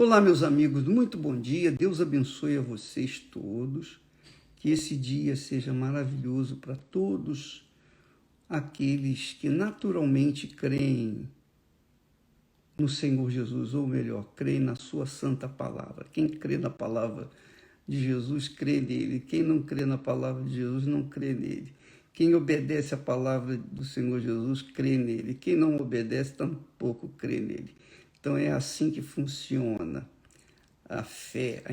Olá, meus amigos, muito bom dia. Deus abençoe a vocês todos. Que esse dia seja maravilhoso para todos aqueles que naturalmente creem no Senhor Jesus, ou melhor, creem na sua santa palavra. Quem crê na palavra de Jesus, crê nele. Quem não crê na palavra de Jesus, não crê nele. Quem obedece a palavra do Senhor Jesus, crê nele. Quem não obedece, tampouco crê nele. Então é assim que funciona a fé,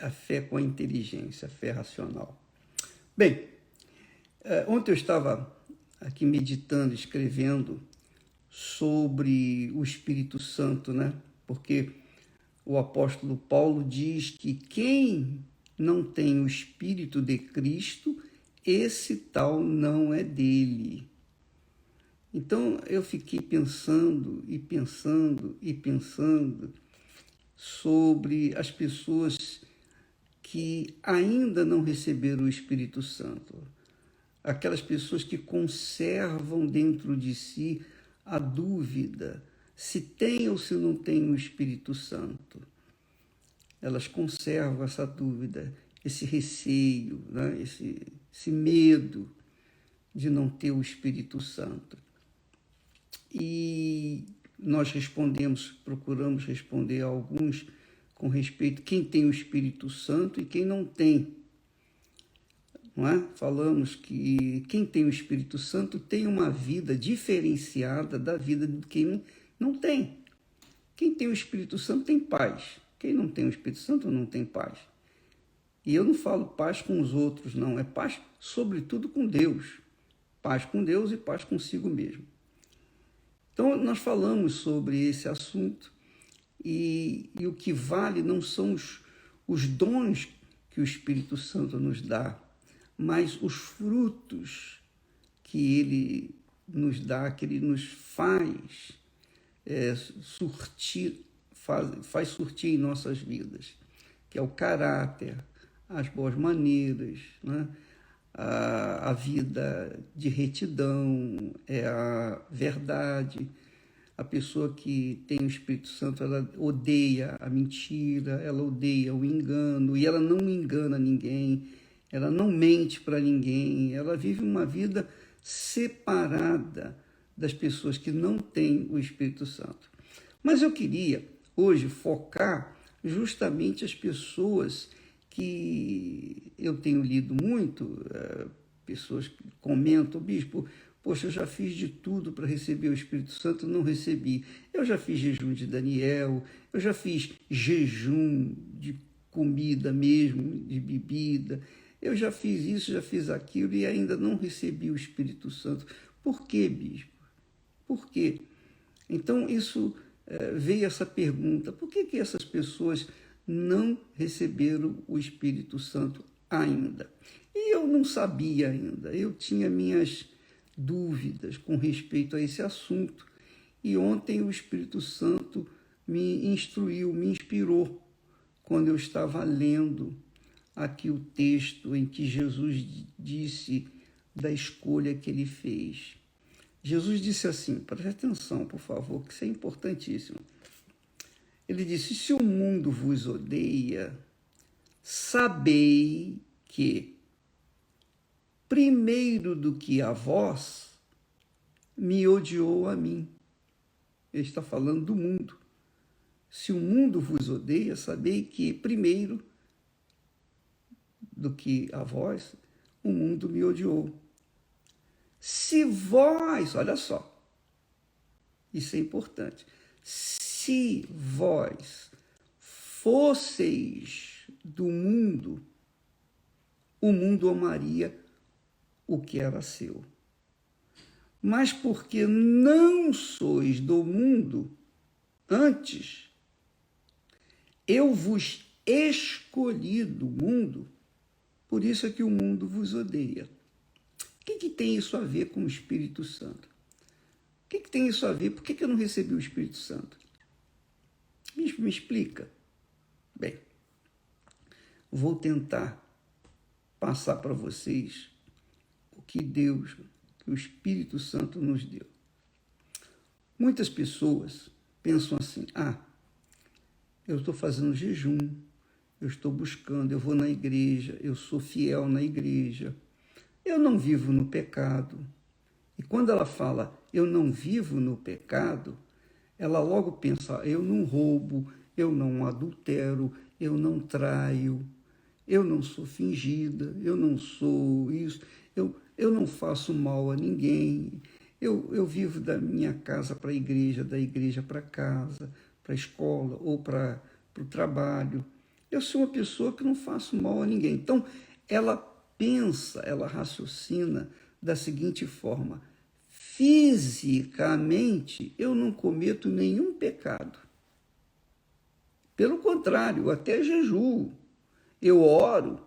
a fé com a inteligência, a fé racional. Bem, ontem eu estava aqui meditando, escrevendo sobre o Espírito Santo, né? Porque o apóstolo Paulo diz que quem não tem o Espírito de Cristo, esse tal não é dele. Então eu fiquei pensando e pensando e pensando sobre as pessoas que ainda não receberam o Espírito Santo. Aquelas pessoas que conservam dentro de si a dúvida se tem ou se não tem o Espírito Santo. Elas conservam essa dúvida, esse receio, né? esse medo de não ter o Espírito Santo. E nós procuramos responder a alguns com respeito a quem tem o Espírito Santo e quem não tem. Não é? Falamos que quem tem o Espírito Santo tem uma vida diferenciada da vida de quem não tem. Quem tem o Espírito Santo tem paz. Quem não tem o Espírito Santo não tem paz. E eu não falo paz com os outros, não. É paz, sobretudo, com Deus. Paz com Deus e paz consigo mesmo. Então, nós falamos sobre esse assunto e o que vale não são os dons que o Espírito Santo nos dá, mas os frutos que ele nos dá, que ele nos faz surtir, faz surtir em nossas vidas, que é o caráter, as boas maneiras, né? A vida de retidão, é a verdade. A pessoa que tem o Espírito Santo, ela odeia a mentira, ela odeia o engano, e ela não engana ninguém, ela não mente para ninguém, ela vive uma vida separada das pessoas que não têm o Espírito Santo. Mas eu queria hoje focar justamente as pessoas que eu tenho lido muito, pessoas que comentam, bispo, poxa, eu já fiz de tudo para receber o Espírito Santo, não recebi. Eu já fiz jejum de Daniel, eu já fiz jejum de comida mesmo, de bebida, eu já fiz isso, já fiz aquilo e ainda não recebi o Espírito Santo. Por quê, bispo? Por quê? Então, isso veio essa pergunta, por que essas pessoas não receberam o Espírito Santo ainda? E eu não sabia ainda, eu tinha minhas dúvidas com respeito a esse assunto. E ontem o Espírito Santo me instruiu, me inspirou, quando eu estava lendo aqui o texto em que Jesus disse da escolha que ele fez. Jesus disse assim, preste atenção, por favor, que isso é importantíssimo. Ele disse, se o mundo vos odeia, sabei que, primeiro do que a vós, me odiou a mim. Ele está falando do mundo. Se o mundo vos odeia, sabei que, primeiro do que a vós, o mundo me odiou. Se vós, olha só, isso é importante, se vós fosseis do mundo, o mundo amaria o que era seu. Mas porque não sois do mundo, antes, eu vos escolhi do mundo, por isso é que o mundo vos odeia. O que tem isso a ver com o Espírito Santo? O que tem isso a ver? Por que eu não recebi o Espírito Santo? Bispo, me explica. Bem, vou tentar passar para vocês o que Deus, que o Espírito Santo nos deu. Muitas pessoas pensam assim, eu estou fazendo jejum, eu estou buscando, eu vou na igreja, eu sou fiel na igreja, eu não vivo no pecado. E quando ela fala, eu não vivo no pecado, ela logo pensa, eu não roubo, eu não adultero, eu não traio, eu não sou fingida, eu não sou isso, eu não faço mal a ninguém, eu vivo da minha casa para a igreja, da igreja para casa, para a escola ou para o trabalho. Eu sou uma pessoa que não faço mal a ninguém. Então, ela pensa, ela raciocina da seguinte forma: fisicamente, eu não cometo nenhum pecado. Pelo contrário, eu até jejuo, eu oro,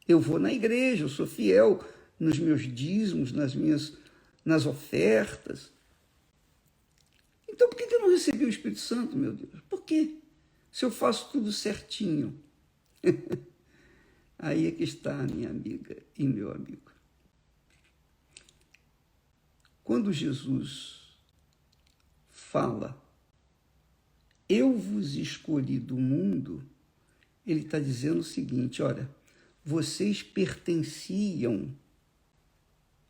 eu vou na igreja, eu sou fiel nos meus dízimos, nas ofertas. Então, por que eu não recebi o Espírito Santo, meu Deus? Por quê? Se eu faço tudo certinho. Aí é que está, minha amiga e meu amigo. Quando Jesus fala, eu vos escolhi do mundo, ele está dizendo o seguinte, olha, vocês pertenciam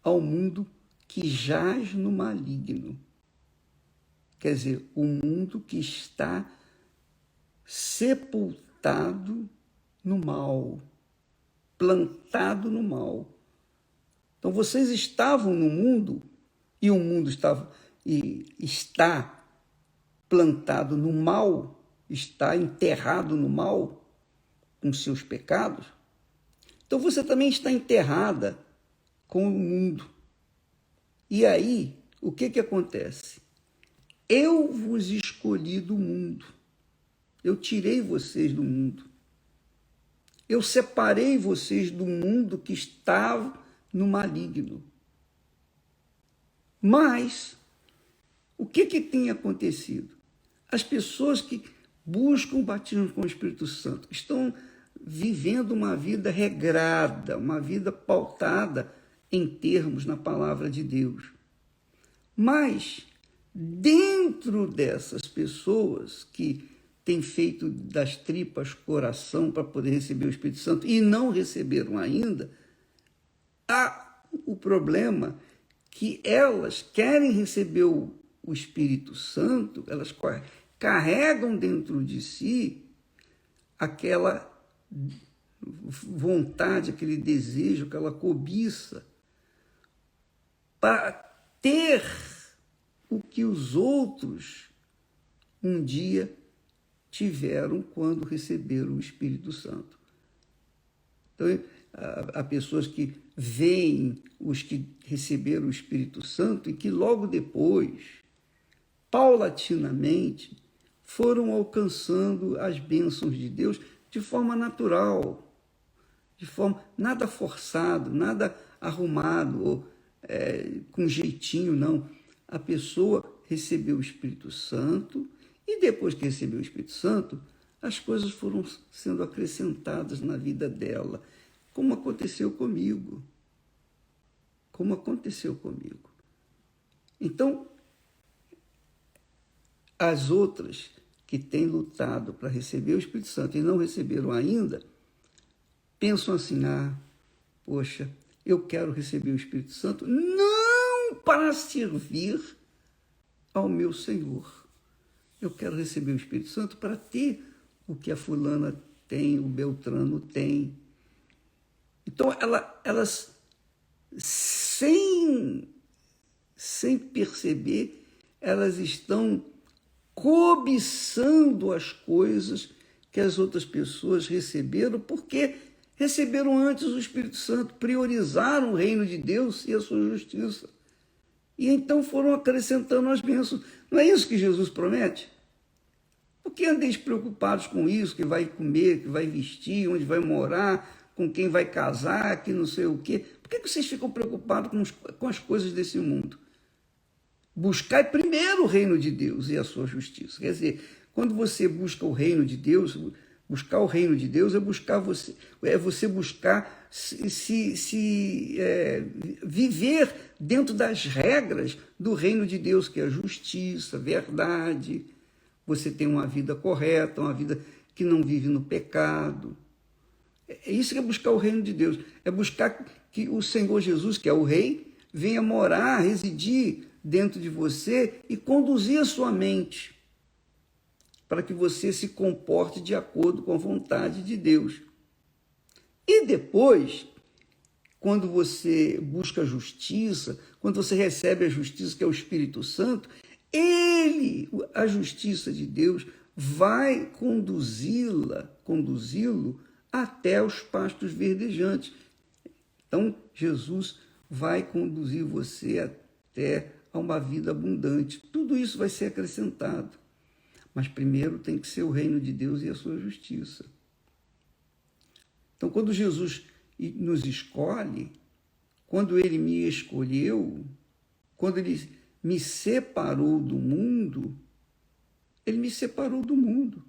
ao mundo que jaz no maligno. Quer dizer, o mundo que está sepultado no mal, plantado no mal. Então vocês estavam no mundo e o mundo está plantado no mal, está enterrado no mal com seus pecados. Então você também está enterrada com o mundo. E aí, o que acontece? Eu vos escolhi do mundo. Eu tirei vocês do mundo. Eu separei vocês do mundo que estava no maligno. Mas, o que tem acontecido? As pessoas que buscam o batismo com o Espírito Santo estão vivendo uma vida regrada, uma vida pautada em termos na palavra de Deus. Mas, dentro dessas pessoas que têm feito das tripas coração para poder receber o Espírito Santo e não receberam ainda, há o problema que elas querem receber o Espírito Santo, elas carregam dentro de si aquela vontade, aquele desejo, aquela cobiça para ter o que os outros um dia tiveram quando receberam o Espírito Santo. Então, há pessoas que veem os que receberam o Espírito Santo e que logo depois, paulatinamente, foram alcançando as bênçãos de Deus de forma natural, de forma nada forçado, nada arrumado, ou com jeitinho, não. A pessoa recebeu o Espírito Santo e depois que recebeu o Espírito Santo, as coisas foram sendo acrescentadas na vida dela, como aconteceu comigo. Como aconteceu comigo. Então, as outras que têm lutado para receber o Espírito Santo e não receberam ainda, pensam assim, poxa, eu quero receber o Espírito Santo não para servir ao meu Senhor. Eu quero receber o Espírito Santo para ter o que a fulana tem, o Beltrano tem. Então, elas sem perceber, elas estão cobiçando as coisas que as outras pessoas receberam, porque receberam antes o Espírito Santo, priorizaram o reino de Deus e a sua justiça. E então foram acrescentando as bênçãos. Não é isso que Jesus promete? Por que andeis preocupados com isso, que vai comer, que vai vestir, onde vai morar, com quem vai casar, que não sei o quê? Por que vocês ficam preocupados com as coisas desse mundo? Buscai primeiro o reino de Deus e a sua justiça. Quer dizer, quando você busca o reino de Deus, buscar o reino de Deus é você buscar viver dentro das regras do reino de Deus, que é a justiça, verdade, você tenha uma vida correta, uma vida que não vive no pecado. É isso que é buscar o reino de Deus. É buscar que o Senhor Jesus, que é o Rei, venha morar, residir dentro de você e conduzir a sua mente para que você se comporte de acordo com a vontade de Deus. E depois, quando você busca a justiça, quando você recebe a justiça, que é o Espírito Santo, a justiça de Deus, vai conduzi-lo até os pastos verdejantes. Então, Jesus vai conduzir você até a uma vida abundante. Tudo isso vai ser acrescentado. Mas primeiro tem que ser o reino de Deus e a sua justiça. Então, quando Jesus nos escolhe, quando ele me escolheu, quando ele me separou do mundo, ele me separou do mundo.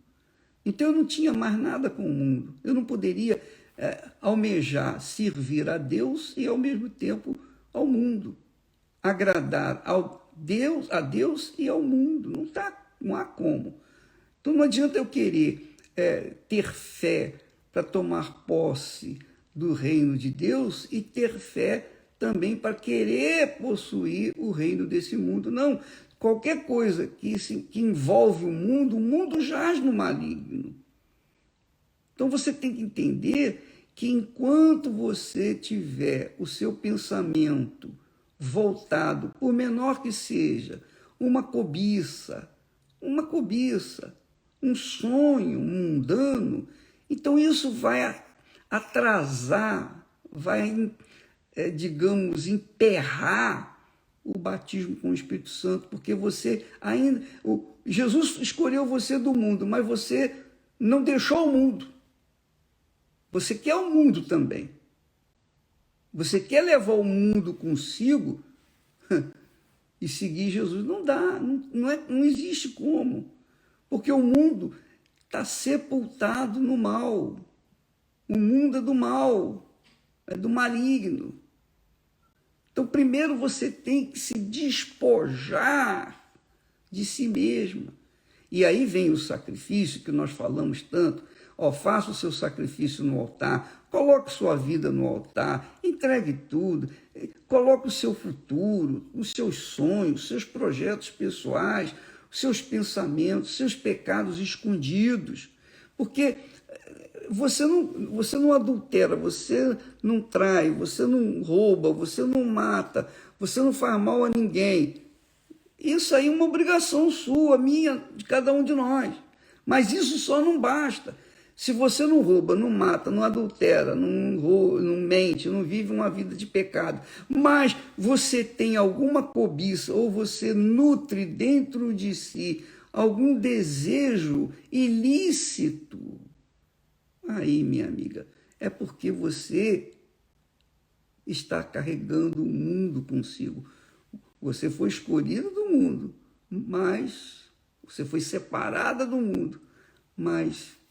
Então eu não tinha mais nada com o mundo. Eu não poderia almejar servir a Deus e ao mesmo tempo ao mundo. Agradar a Deus e ao mundo. Não há como. Então não adianta eu querer ter fé para tomar posse do reino de Deus e ter fé também para querer possuir o reino desse mundo. Não, qualquer coisa que envolve o mundo jaz no maligno. Então você tem que entender que enquanto você tiver o seu pensamento voltado, por menor que seja, uma cobiça, um sonho mundano, então isso vai atrasar, vai, digamos, emperrar o batismo com o Espírito Santo, porque você ainda... Jesus escolheu você do mundo, mas você não deixou o mundo. Você quer o mundo também. Você quer levar o mundo consigo e seguir Jesus? Não dá, não existe como. Porque o mundo está sepultado no mal. O mundo é do mal, é do maligno. Então, primeiro você tem que se despojar de si mesma. E aí vem o sacrifício que nós falamos tanto. Faça o seu sacrifício no altar, coloque sua vida no altar, entregue tudo, coloque o seu futuro, os seus sonhos, os seus projetos pessoais, os seus pensamentos, os seus pecados escondidos. Porque você não adultera, você não trai, você não rouba, você não mata, você não faz mal a ninguém. Isso aí é uma obrigação sua, minha, de cada um de nós. Mas isso só não basta. Se você não rouba, não mata, não adultera, não mente, não vive uma vida de pecado, mas você tem alguma cobiça ou você nutre dentro de si algum desejo ilícito, aí, minha amiga, é porque você está carregando o mundo consigo. Você foi escolhido do mundo, mas você foi separada do mundo, mas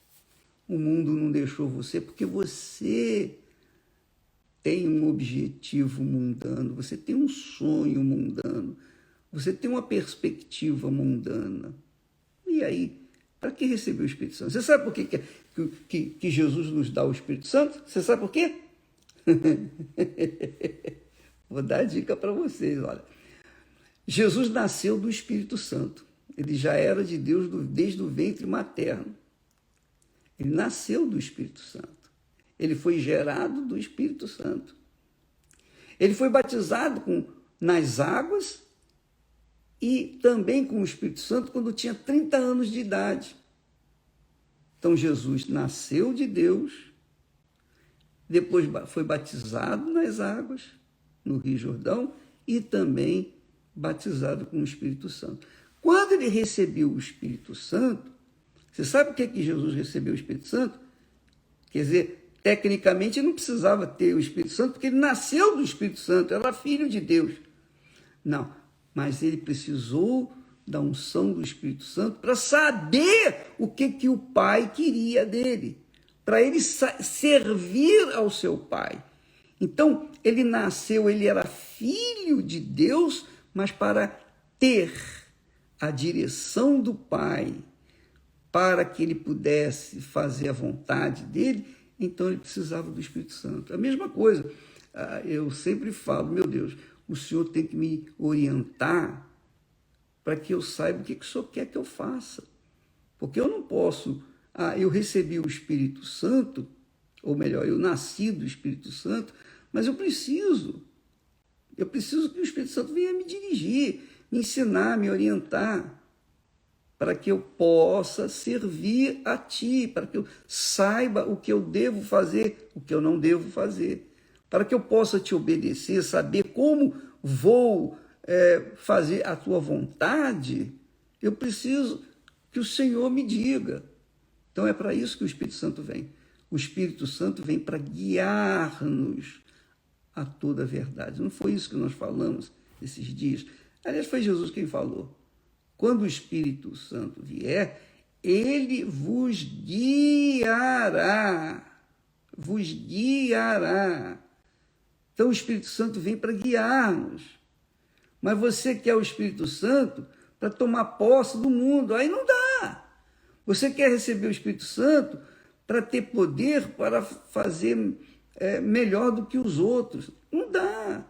o mundo não deixou você porque você tem um objetivo mundano, você tem um sonho mundano, você tem uma perspectiva mundana. E aí, para que receber o Espírito Santo? Você sabe por que Jesus nos dá o Espírito Santo? Você sabe por quê? Vou dar a dica para vocês, olha. Jesus nasceu do Espírito Santo. Ele já era de Deus desde o ventre materno. Ele nasceu do Espírito Santo. Ele foi gerado do Espírito Santo. Ele foi batizado nas águas e também com o Espírito Santo quando tinha 30 anos de idade. Então Jesus nasceu de Deus, depois foi batizado nas águas, no Rio Jordão, e também batizado com o Espírito Santo. Quando ele recebeu o Espírito Santo, você sabe por que Jesus recebeu o Espírito Santo? Quer dizer, tecnicamente ele não precisava ter o Espírito Santo, porque ele nasceu do Espírito Santo, era filho de Deus. Não, mas ele precisou da unção do Espírito Santo para saber o que o Pai queria dele, para ele servir ao seu Pai. Então, ele nasceu, ele era filho de Deus, mas para ter a direção do Pai, para que ele pudesse fazer a vontade dele, então ele precisava do Espírito Santo. A mesma coisa, eu sempre falo, meu Deus, o Senhor tem que me orientar para que eu saiba o que o Senhor quer que eu faça. Porque eu não posso, eu recebi o Espírito Santo, ou melhor, eu nasci do Espírito Santo, mas eu preciso que o Espírito Santo venha me dirigir, me ensinar, me orientar, para que eu possa servir a Ti, para que eu saiba o que eu devo fazer, o que eu não devo fazer, para que eu possa Te obedecer, saber como vou fazer a Tua vontade. Eu preciso que o Senhor me diga. Então é para isso que o Espírito Santo vem. O Espírito Santo vem para guiar-nos a toda a verdade. Não foi isso que nós falamos esses dias? Aliás, foi Jesus quem falou. Quando o Espírito Santo vier, ele vos guiará. Vos guiará. Então o Espírito Santo vem para guiar-nos. Mas você quer o Espírito Santo para tomar posse do mundo. Aí não dá. Você quer receber o Espírito Santo para ter poder para fazer melhor do que os outros. Não dá.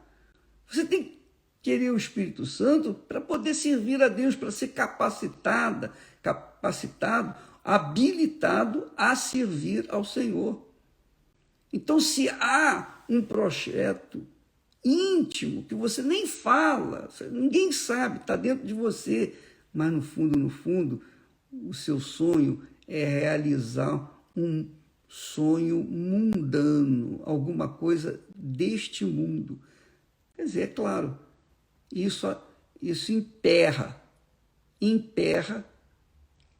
Você tem que querer o Espírito Santo para poder servir a Deus, para ser capacitado, habilitado a servir ao Senhor. Então, se há um projeto íntimo que você nem fala, ninguém sabe, está dentro de você, mas no fundo, o seu sonho é realizar um sonho mundano, alguma coisa deste mundo. Quer dizer, é claro, isso emperra,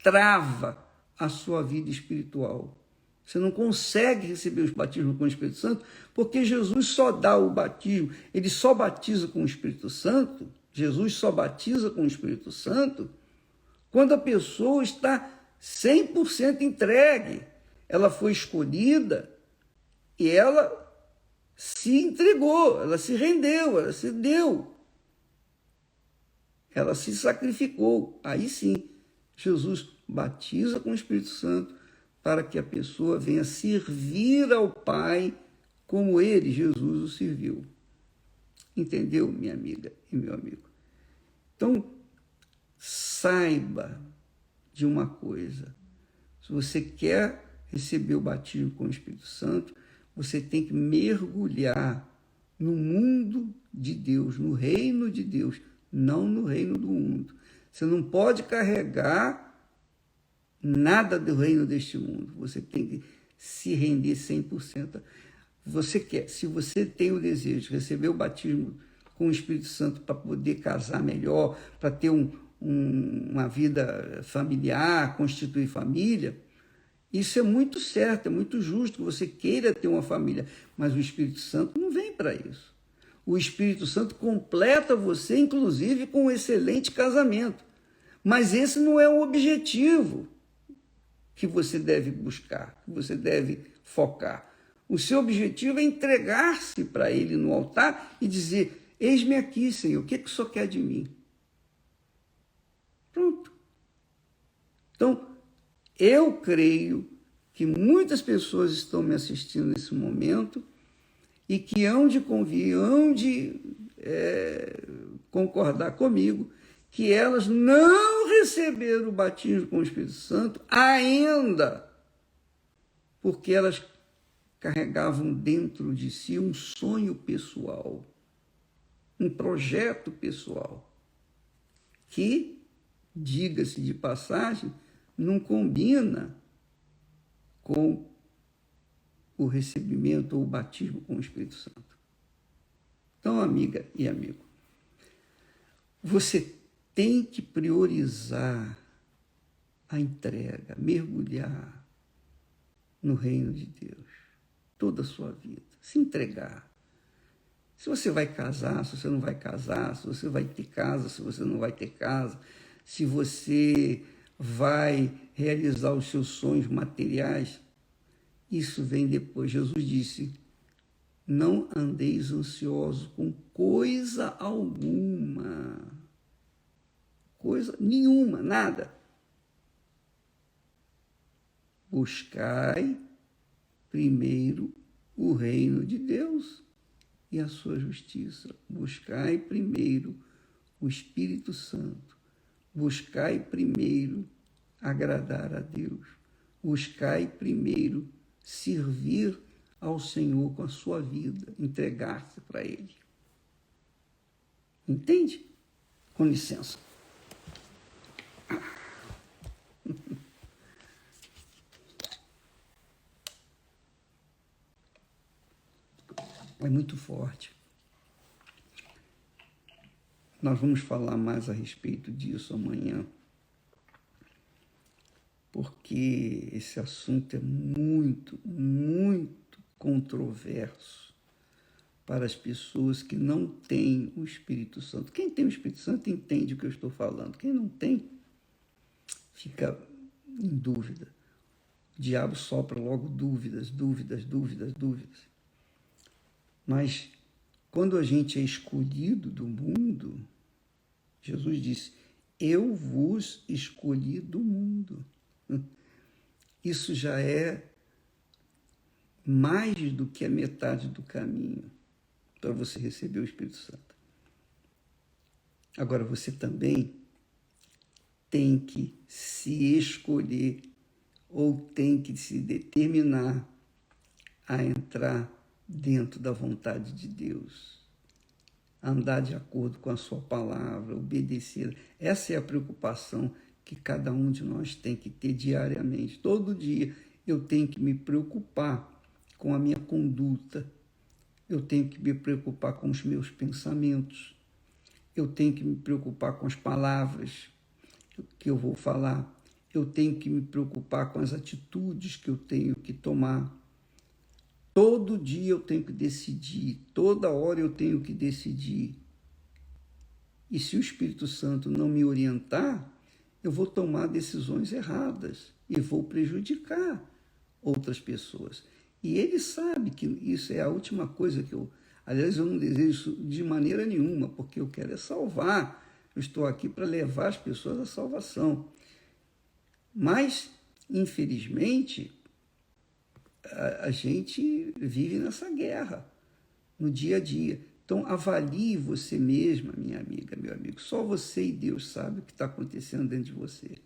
trava a sua vida espiritual. Você não consegue receber os batismos com o Espírito Santo, porque Jesus só dá o batismo, ele só batiza com o Espírito Santo, Jesus só batiza com o Espírito Santo, quando a pessoa está 100% entregue. Ela foi escolhida e ela se entregou, ela se rendeu, ela se deu. Ela se sacrificou. Aí sim, Jesus batiza com o Espírito Santo para que a pessoa venha servir ao Pai como ele, Jesus, o serviu. Entendeu, minha amiga e meu amigo? Então, saiba de uma coisa. Se você quer receber o batismo com o Espírito Santo, você tem que mergulhar no mundo de Deus, no reino de Deus, não no reino do mundo. Você não pode carregar nada do reino deste mundo. Você tem que se render 100%. Se você tem o desejo de receber o batismo com o Espírito Santo para poder casar melhor, para ter uma vida familiar, constituir família, isso é muito certo, é muito justo que você queira ter uma família, mas o Espírito Santo não vem para isso. O Espírito Santo completa você, inclusive, com um excelente casamento. Mas esse não é o objetivo que você deve buscar, que você deve focar. O seu objetivo é entregar-se para Ele no altar e dizer: eis-me aqui, Senhor, o que o Senhor quer de mim? Pronto. Então, eu creio que muitas pessoas estão me assistindo nesse momento e que hão de concordar comigo que elas não receberam o batismo com o Espírito Santo ainda, porque elas carregavam dentro de si um sonho pessoal, um projeto pessoal, que, diga-se de passagem, não combina com o recebimento ou o batismo com o Espírito Santo. Então, amiga e amigo, você tem que priorizar a entrega, mergulhar no reino de Deus, toda a sua vida, se entregar. Se você vai casar, se você não vai casar, se você vai ter casa, se você não vai ter casa, se você vai realizar os seus sonhos materiais, isso vem depois. Jesus disse: não andeis ansiosos com coisa alguma. Coisa nenhuma, nada. Buscai primeiro o reino de Deus e a sua justiça. Buscai primeiro o Espírito Santo. Buscai primeiro agradar a Deus. Buscai primeiro servir ao Senhor com a sua vida, entregar-se para Ele. Entende? Com licença. É muito forte. Nós vamos falar mais a respeito disso amanhã, porque esse assunto é muito, muito controverso para as pessoas que não têm o Espírito Santo. Quem tem o Espírito Santo entende o que eu estou falando. Quem não tem, fica em dúvida. O diabo sopra logo dúvidas. Mas quando a gente é escolhido do mundo, Jesus disse, eu vos escolhi do mundo. Isso já é mais do que a metade do caminho para você receber o Espírito Santo. Agora, você também tem que se escolher ou tem que se determinar a entrar dentro da vontade de Deus, andar de acordo com a sua palavra, obedecer. Essa é a preocupação que cada um de nós tem que ter diariamente. Todo dia eu tenho que me preocupar com a minha conduta, eu tenho que me preocupar com os meus pensamentos, eu tenho que me preocupar com as palavras que eu vou falar, eu tenho que me preocupar com as atitudes que eu tenho que tomar. Todo dia eu tenho que decidir, toda hora eu tenho que decidir. E se o Espírito Santo não me orientar, eu vou tomar decisões erradas e vou prejudicar outras pessoas. E ele sabe que isso é a última coisa que eu... Aliás, eu não desejo isso de maneira nenhuma, porque eu quero é salvar. Eu estou aqui para levar as pessoas à salvação. Mas, infelizmente, a gente vive nessa guerra, no dia a dia. Então, avalie você mesma, minha amiga, meu amigo. Só você e Deus sabe o que está acontecendo dentro de você.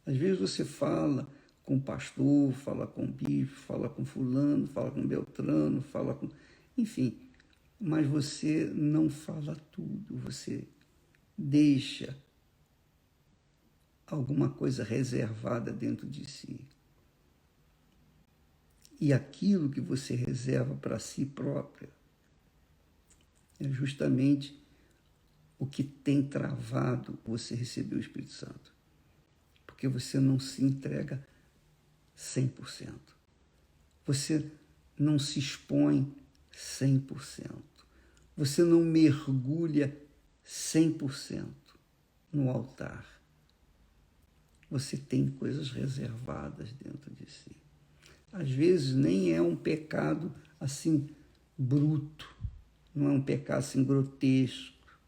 Às vezes você fala com o pastor, fala com o bispo, fala com fulano, fala com beltrano, fala com... Enfim, mas você não fala tudo, você deixa alguma coisa reservada dentro de si. E aquilo que você reserva para si própria é justamente o que tem travado você receber o Espírito Santo. Porque você não se entrega 100%. Você não se expõe 100%. Você não mergulha 100% no altar. Você tem coisas reservadas dentro de si. Às vezes nem é um pecado assim bruto, não é um pecado assim grotesco,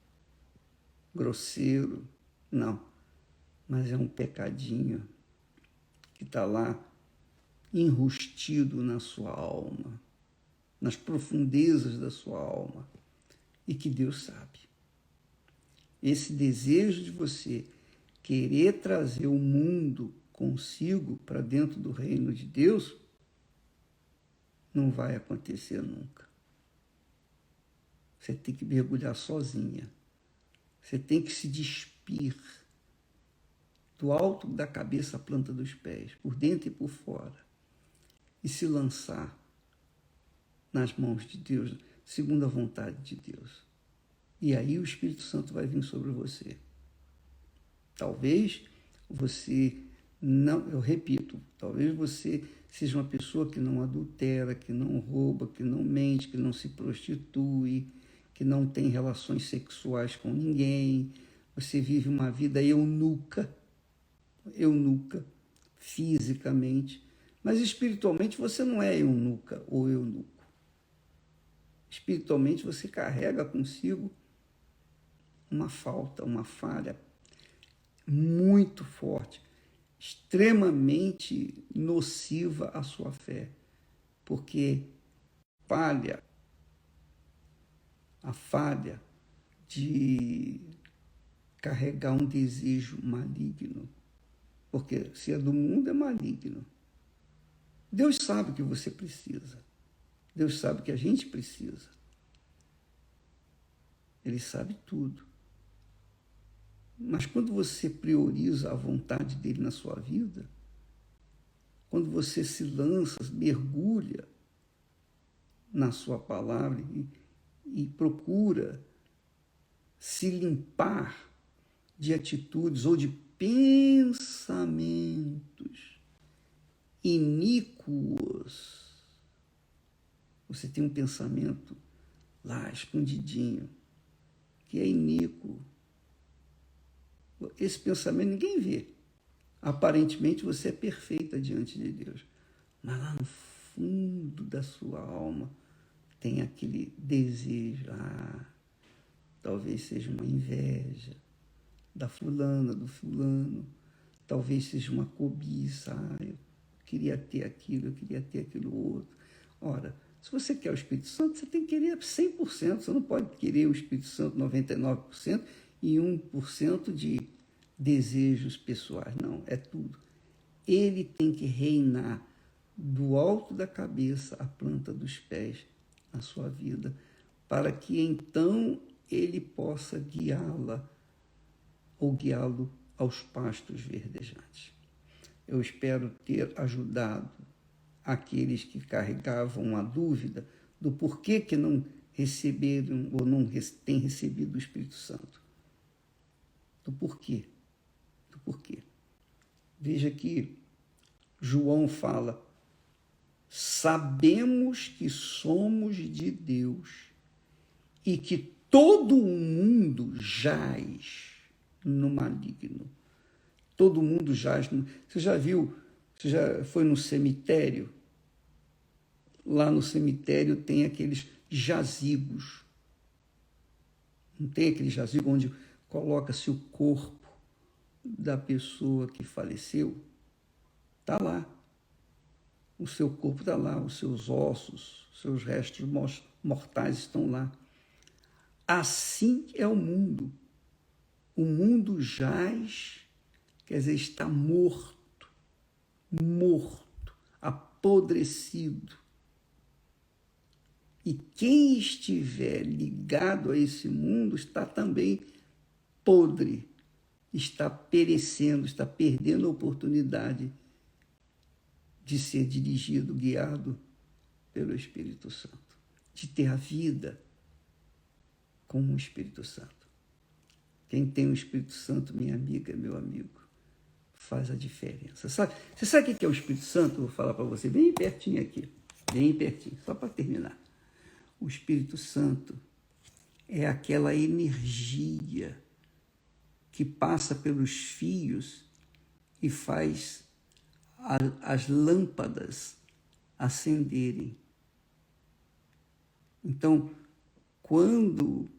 grosseiro, não. Mas é um pecadinho que está lá enrustido na sua alma, nas profundezas da sua alma, e que Deus sabe. Esse desejo de você querer trazer o mundo consigo para dentro do reino de Deus não vai acontecer nunca. Você tem que mergulhar sozinha. Você tem que se despir do alto da cabeça à planta dos pés, por dentro e por fora, e se lançar nas mãos de Deus, segundo a vontade de Deus. E aí o Espírito Santo vai vir sobre você. Talvez você não, eu repito, talvez você seja uma pessoa que não adultera, que não rouba, que não mente, que não se prostitui, que não tem relações sexuais com ninguém. Você vive uma vida eunuca, fisicamente, mas espiritualmente você não é eunuca ou eunuco. Espiritualmente você carrega consigo uma falta, uma falha muito forte, extremamente nociva à sua fé, porque a falha de carregar um desejo maligno, porque se é do mundo é maligno. Deus sabe o que você precisa. Deus sabe o que a gente precisa. Ele sabe tudo. Mas quando você prioriza a vontade dele na sua vida, quando você se lança, mergulha na sua palavra e procura se limpar de atitudes ou de pensamentos iníquos. Você tem um pensamento lá escondidinho, que é iníquo. Esse pensamento ninguém vê. Aparentemente você é perfeita diante de Deus, mas lá no fundo da sua alma tem aquele desejo, talvez seja uma inveja da fulana, do fulano, talvez seja uma cobiça, eu queria ter aquilo, eu queria ter aquilo outro. Ora, se você quer o Espírito Santo, você tem que querer 100%, você não pode querer o Espírito Santo 99% e 1% de desejos pessoais, não, é tudo. Ele tem que reinar do alto da cabeça à planta dos pés na sua vida, para que então ele possa guiá-la ou guiá-lo aos pastos verdejantes. Eu espero ter ajudado aqueles que carregavam a dúvida do porquê que não receberam ou não têm recebido o Espírito Santo. Do porquê. Do porquê. Veja que João fala: sabemos que somos de Deus e que todo o mundo jaz no maligno. Todo mundo jaz no... Você já viu, você já foi no cemitério? Lá no cemitério tem aqueles jazigos. Não tem aquele jazigo onde coloca-se o corpo da pessoa que faleceu? Está lá. O seu corpo está lá, os seus ossos, os seus restos mortais estão lá. Assim é o mundo. O mundo jaz, quer dizer, está morto, apodrecido. E quem estiver ligado a esse mundo está também podre, está perecendo, está perdendo a oportunidade de ser dirigido, guiado pelo Espírito Santo, de ter a vida com o Espírito Santo. Quem tem o Espírito Santo, minha amiga, meu amigo, faz a diferença. Você sabe o que é o Espírito Santo? Eu vou falar para você bem pertinho aqui, bem pertinho, só para terminar. O Espírito Santo é aquela energia que passa pelos fios e faz as lâmpadas acenderem. Então, quando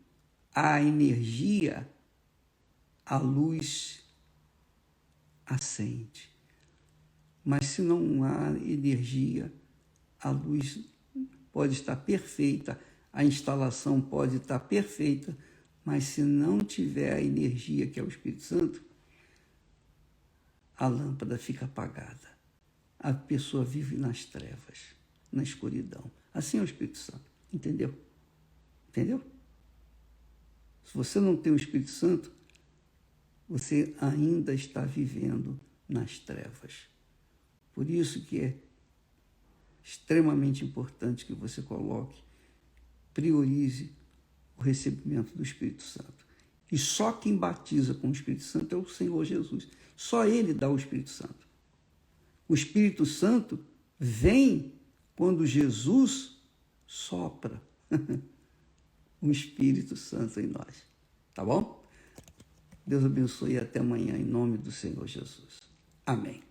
há energia, a luz acende. Mas se não há energia, a luz pode estar perfeita, a instalação pode estar perfeita, mas se não tiver a energia que é o Espírito Santo, a lâmpada fica apagada. A pessoa vive nas trevas, na escuridão. Assim é o Espírito Santo. Entendeu? Entendeu? Se você não tem o Espírito Santo, você ainda está vivendo nas trevas. Por isso que é extremamente importante que você priorize o recebimento do Espírito Santo. E só quem batiza com o Espírito Santo é o Senhor Jesus. Só Ele dá o Espírito Santo. O Espírito Santo vem quando Jesus sopra o Espírito Santo em nós. Tá bom? Deus abençoe e até amanhã, em nome do Senhor Jesus. Amém.